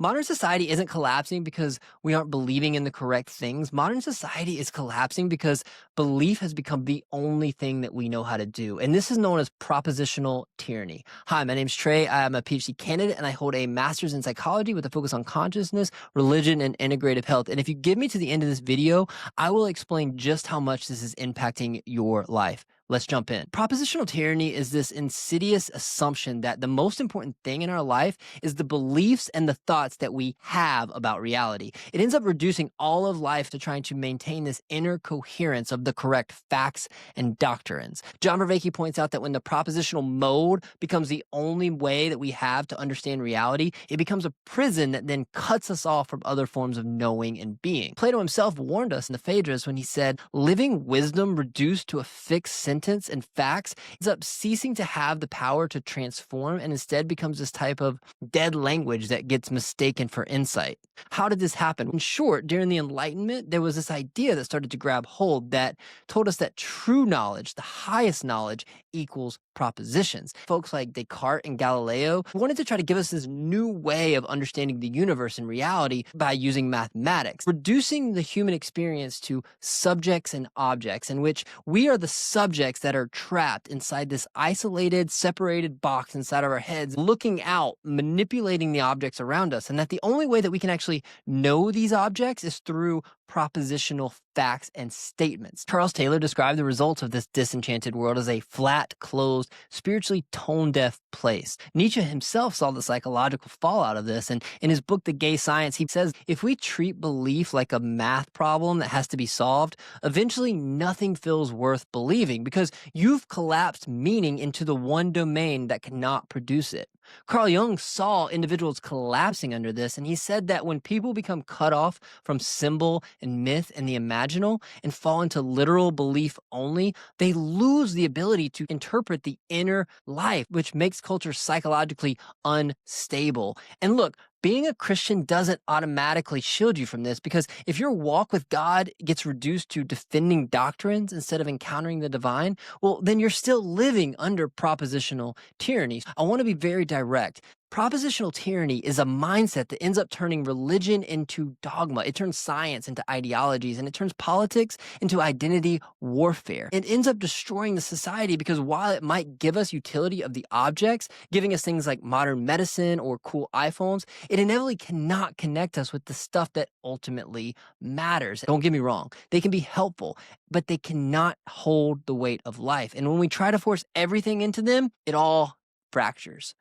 Modern society isn't collapsing because we aren't believing in the correct things. Modern society is collapsing because belief has become the only thing that we know how to do. And this is known as propositional tyranny. Hi, my name's Trey. I am a PhD candidate and I hold a master's in psychology with a focus on consciousness, religion, and integrative health. And if you give me to the end of this video, I will explain just how much this is impacting your life. Let's jump in. Propositional tyranny is this insidious assumption that the most important thing in our life is the beliefs and the thoughts that we have about reality. It ends up reducing all of life to trying to maintain this inner coherence of the correct facts and doctrines. Vervaeke points out that when the propositional mode becomes the only way that we have to understand reality, it becomes a prison that then cuts us off from other forms of knowing and being. Plato himself warned us in the Phaedrus when he said, living wisdom reduced to a fixed sentence and facts ends up ceasing to have the power to transform and instead becomes this type of dead language that gets mistaken for insight. How did this happen? In short, during the Enlightenment, there was this idea that started to grab hold that told us that true knowledge, the highest knowledge, equals propositions. Folks like Descartes and Galileo wanted to try to give us this new way of understanding the universe and reality by using mathematics, reducing the human experience to subjects and objects, in which we are the subjects that are trapped inside this isolated, separated box inside of our heads, looking out, manipulating the objects around us, and that the only way that we can actually know these objects is through propositional facts and statements. Charles Taylor described the results of this disenchanted world as a flat, closed, spiritually tone-deaf place. Nietzsche himself saw the psychological fallout of this, and in his book, The Gay Science, he says, if we treat belief like a math problem that has to be solved, eventually nothing feels worth believing because you've collapsed meaning into the one domain that cannot produce it. Carl Jung saw individuals collapsing under this, and he said that when people become cut off from symbol and myth and the imaginal and fall into literal belief only, they lose the ability to interpret the inner life, which makes culture psychologically unstable. And look, being a Christian doesn't automatically shield you from this, because if your walk with God gets reduced to defending doctrines instead of encountering the divine, well, then you're still living under propositional tyranny. I want to be very direct. Propositional tyranny is a mindset that ends up turning religion into dogma. It turns science into ideologies, and it turns politics into identity warfare. It ends up destroying the society because while it might give us utility of the objects, giving us things like modern medicine or cool iPhones, it inevitably cannot connect us with the stuff that ultimately matters. Don't get me wrong. They can be helpful, but they cannot hold the weight of life. And when we try to force everything into them, it all fractures.